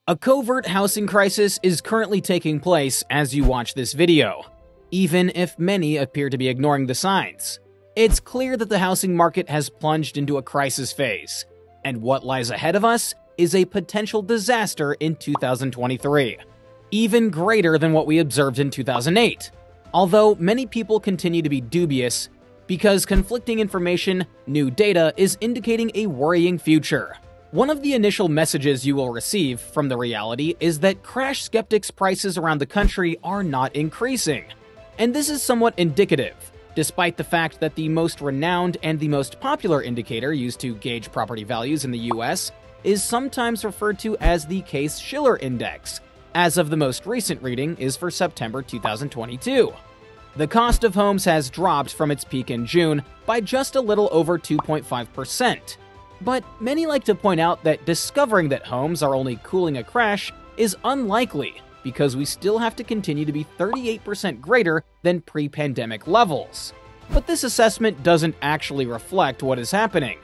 A covert housing crisis is currently taking place as you watch this video, even if many appear to be ignoring the signs. It's clear that the housing market has plunged into a crisis phase, and what lies ahead of us is a potential disaster in 2023, even greater than what we observed in 2008. Although many people continue to be dubious, because conflicting information, new data is indicating a worrying future. One of the initial messages you will receive from the reality is that crash skeptics' prices around the country are not increasing. And this is somewhat indicative, despite the fact that the most renowned and the most popular indicator used to gauge property values in the US is sometimes referred to as the Case-Shiller Index, as of the most recent reading is for September 2022. The cost of homes has dropped from its peak in June by just a little over 2.5%. But many like to point out that discovering that homes are only cooling a crash is unlikely because we still have to continue to be 38% greater than pre-pandemic levels. But this assessment doesn't actually reflect what is happening.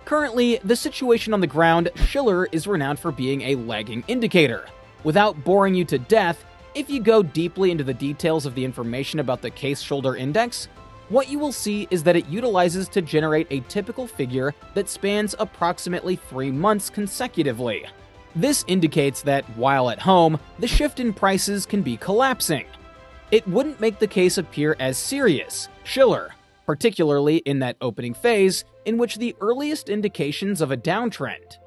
Currently, the situation on the ground, Shiller is renowned for being a lagging indicator. Without boring you to death, if you go deeply into the details of the information about the Case-Shiller Index, what you will see is that it utilizes to generate a typical figure that spans approximately 3 months consecutively. This indicates that, while at home, the shift in prices can be collapsing. It wouldn't make the case appear as serious, Shiller, particularly in that opening phase in which the earliest indications of a downtrend.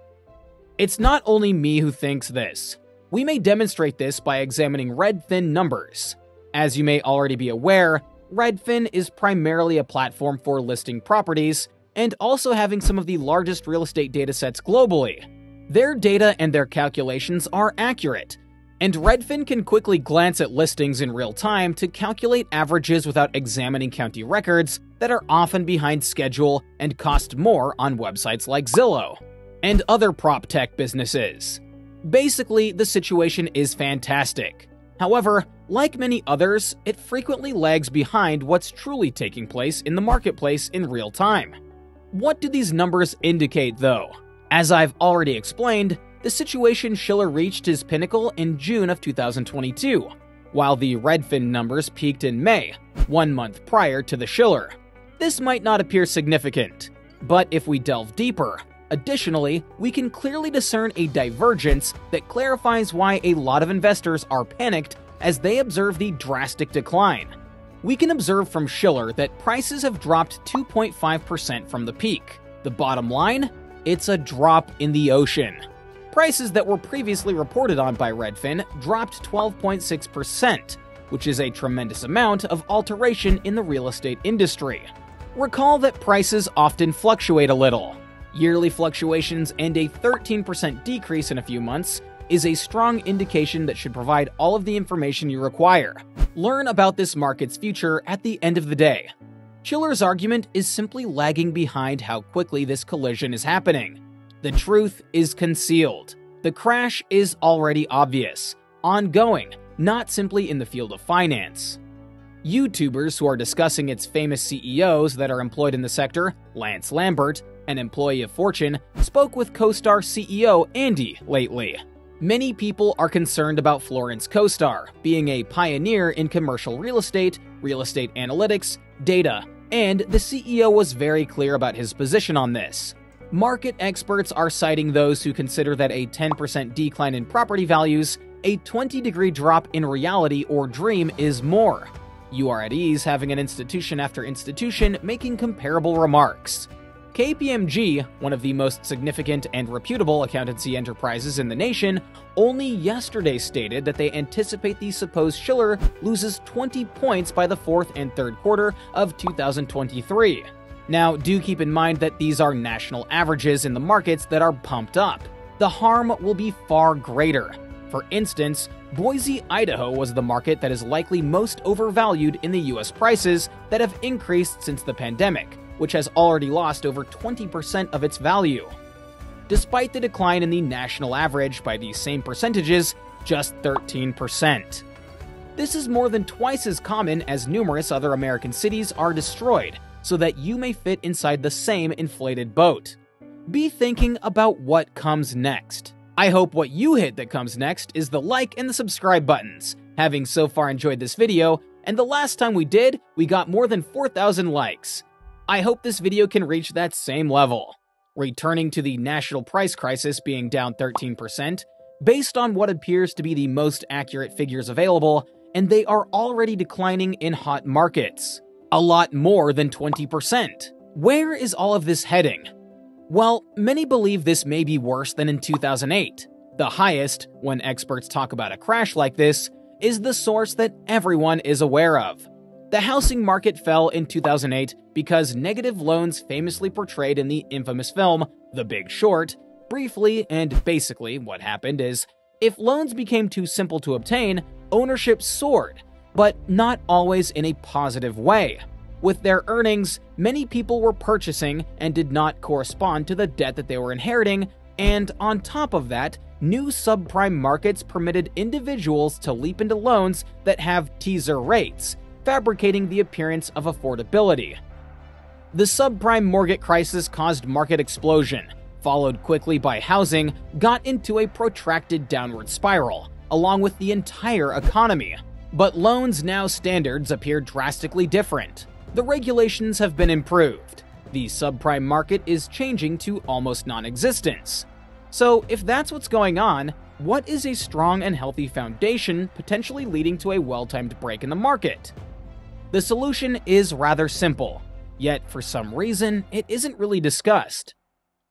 It's not only me who thinks this. We may demonstrate this by examining Redfin numbers. As you may already be aware, Redfin is primarily a platform for listing properties and also having some of the largest real estate datasets globally. Their data and their calculations are accurate, and Redfin can quickly glance at listings in real time to calculate averages without examining county records that are often behind schedule and cost more on websites like Zillow and other prop tech businesses. Basically, the situation is fantastic. However, like many others, it frequently lags behind what's truly taking place in the marketplace in real time. What do these numbers indicate, though? As I've already explained, the situation Shiller reached its pinnacle in June of 2022, while the Redfin numbers peaked in May, 1 month prior to the Shiller. This might not appear significant, but if we delve deeper, additionally, we can clearly discern a divergence that clarifies why a lot of investors are panicked as they observe the drastic decline. We can observe from Shiller that prices have dropped 2.5% from the peak. The bottom line? It's a drop in the ocean. Prices that were previously reported on by Redfin dropped 12.6%, which is a tremendous amount of alteration in the real estate industry. Recall that prices often fluctuate a little. Yearly fluctuations and a 13% decrease in a few months is a strong indication that should provide all of the information you require. Learn about this market's future at the end of the day. Shiller's argument is simply lagging behind how quickly this collision is happening. The truth is concealed. The crash is already obvious, ongoing, not simply in the field of finance. YouTubers who are discussing its famous CEOs that are employed in the sector, Lance Lambert, an employee of Fortune, spoke with CoStar CEO Andy lately. Many people are concerned about Florence CoStar being a pioneer in commercial real estate analytics, data, and the CEO was very clear about his position on this. Market experts are citing those who consider that a 10% decline in property values, a 20-degree drop in reality or dream is more. You are at ease having an institution after institution making comparable remarks. KPMG, one of the most significant and reputable accountancy enterprises in the nation, only yesterday stated that they anticipate the supposed Shiller loses 20 points by the fourth and third quarter of 2023. Now, do keep in mind that these are national averages in the markets that are pumped up. The harm will be far greater. For instance, Boise, Idaho was the market that is likely most overvalued in the US prices that have increased since the pandemic, which has already lost over 20% of its value. Despite the decline in the national average by these same percentages, just 13%. This is more than twice as common as numerous other American cities are destroyed, so that you may fit inside the same inflated boat. Be thinking about what comes next. I hope what you hit that comes next is the like and the subscribe buttons, having so far enjoyed this video, and the last time we did, we got more than 4,000 likes. I hope this video can reach that same level. Returning to the national price crisis being down 13%, based on what appears to be the most accurate figures available, and they are already declining in hot markets. A lot more than 20%. Where is all of this heading? Well, many believe this may be worse than in 2008. The highest, when experts talk about a crash like this, is the source that everyone is aware of. The housing market fell in 2008 because negative loans famously portrayed in the infamous film The Big Short. Briefly and basically, what happened is, if loans became too simple to obtain, ownership soared, but not always in a positive way. With their earnings, many people were purchasing and did not correspond to the debt that they were inheriting, and on top of that, new subprime markets permitted individuals to leap into loans that have teaser rates, fabricating the appearance of affordability. The subprime mortgage crisis caused market explosion, followed quickly by housing, got into a protracted downward spiral, along with the entire economy. But loans now standards appear drastically different. The regulations have been improved. The subprime market is changing to almost non-existence. So if that's what's going on, what is a strong and healthy foundation potentially leading to a well-timed break in the market? The solution is rather simple, yet for some reason, it isn't really discussed.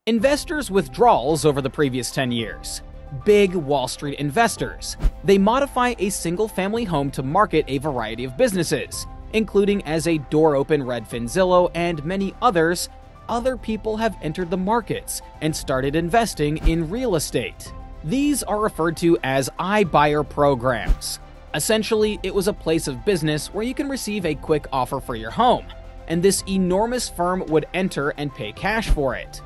Investors' withdrawals over the previous 10 years. Big Wall Street investors. They modify a single-family home to market a variety of businesses, including as a door-open Redfin Zillow and many others. Other people have entered the markets and started investing in real estate. These are referred to as iBuyer programs. Essentially, it was a place of business where you can receive a quick offer for your home, and this enormous firm would enter and pay cash for it.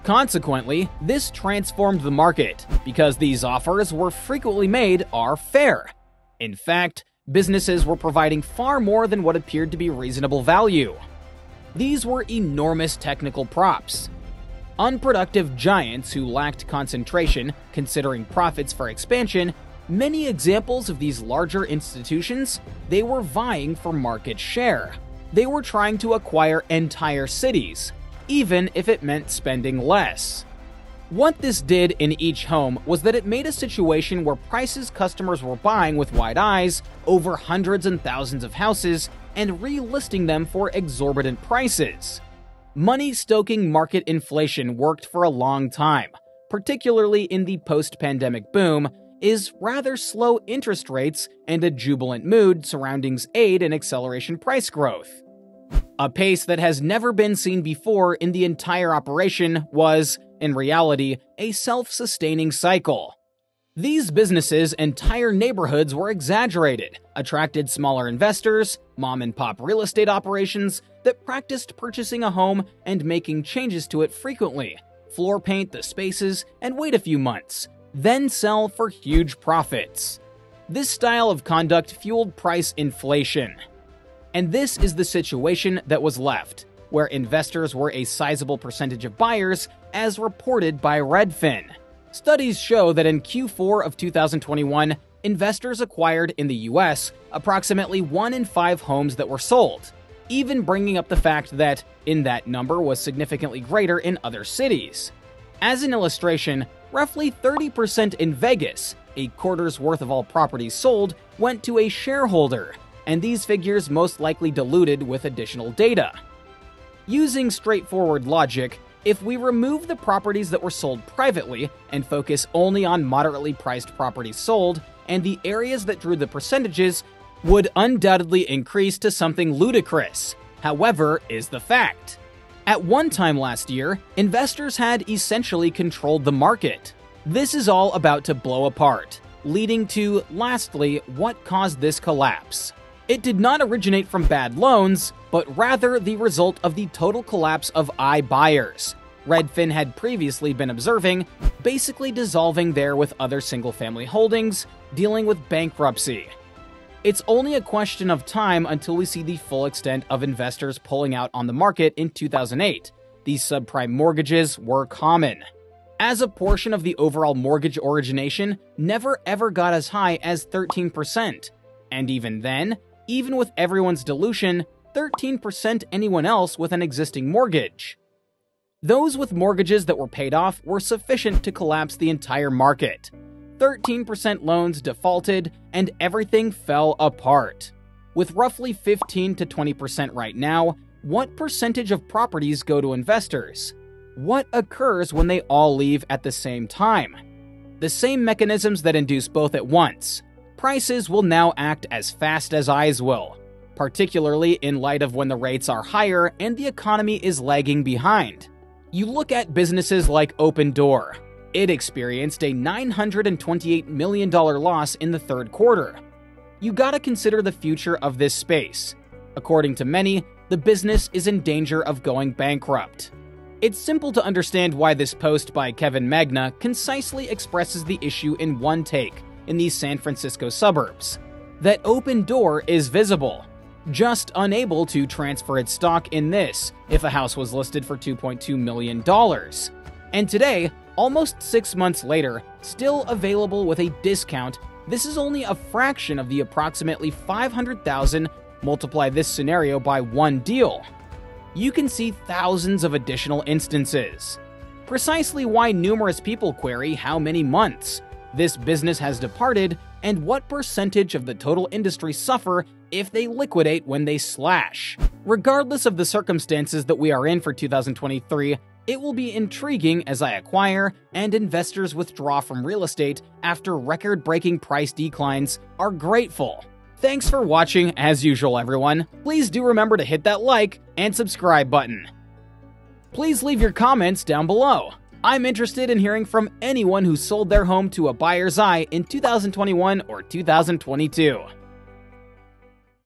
Consequently, this transformed the market because these offers were frequently made are fair. In fact, businesses were providing far more than what appeared to be reasonable value. These were enormous technical props. Unproductive giants who lacked concentration, considering profits for expansion, many examples of these larger institutions, they were vying for market share. They were trying to acquire entire cities, even if it meant spending less. What this did in each home was that it made a situation where prices customers were buying with wide eyes over hundreds and thousands of houses and relisting them for exorbitant prices. Money-stoking market inflation worked for a long time, particularly in the post-pandemic boom, is rather slow interest rates and a jubilant mood surrounding aid and acceleration price growth. A pace that has never been seen before in the entire operation was, in reality, a self-sustaining cycle. These businesses' entire neighborhoods were exaggerated, attracted smaller investors, mom-and-pop real estate operations that practiced purchasing a home and making changes to it frequently, floor paint the spaces and wait a few months, then sell for huge profits. This style of conduct fueled price inflation. And this is the situation that was left, where investors were a sizable percentage of buyers, as reported by Redfin. Studies show that in Q4 of 2021, investors acquired in the US approximately 1 in 5 homes that were sold, even bringing up the fact that in that number was significantly greater in other cities. As an illustration, roughly 30% in Vegas, a quarter's worth of all properties sold, went to a shareholder, and these figures most likely diluted with additional data. Using straightforward logic, if we remove the properties that were sold privately and focus only on moderately priced properties sold, and the areas that drew the percentages would undoubtedly increase to something ludicrous. However, is the fact. At one time last year, investors had essentially controlled the market. This is all about to blow apart, leading to, lastly, what caused this collapse. It did not originate from bad loans, but rather the result of the total collapse of iBuyers. Redfin had previously been observing, basically dissolving there with other single-family holdings, dealing with bankruptcy. It's only a question of time until we see the full extent of investors pulling out on the market in 2008. These subprime mortgages were common. as a portion of the overall mortgage origination never ever got as high as 13%. And even then, even with everyone's dilution, 13% anyone else with an existing mortgage. Those with mortgages that were paid off were sufficient to collapse the entire market. 13% loans defaulted, and everything fell apart. With roughly 15 to 20% right now, what percentage of properties go to investors? What occurs when they all leave at the same time? The same mechanisms that induce both at once. Prices will now act as fast as eyes will, particularly in light of when the rates are higher and the economy is lagging behind. You look at businesses like Open Door. It experienced a $928 million loss in the third quarter. You gotta consider the future of this space. According to many, the business is in danger of going bankrupt. It's simple to understand why this post by Kevin Magna concisely expresses the issue in one take in these San Francisco suburbs. That Open Door is visible, just unable to transfer its stock in this if a house was listed for $2.2 million. And today, almost 6 months later, still available with a discount, this is only a fraction of the approximately $500,000. Multiply this scenario by one deal. You can see thousands of additional instances. Precisely why numerous people query how many months this business has departed and what percentage of the total industry suffer if they liquidate when they slash. Regardless of the circumstances that we are in for 2023, it will be intriguing as I acquire and investors withdraw from real estate after record-breaking price declines are grateful. Thanks for watching as usual, everyone. Please do remember to hit that like and subscribe button. Please leave your comments down below. I'm interested in hearing from anyone who sold their home to a buyer's eye in 2021 or 2022.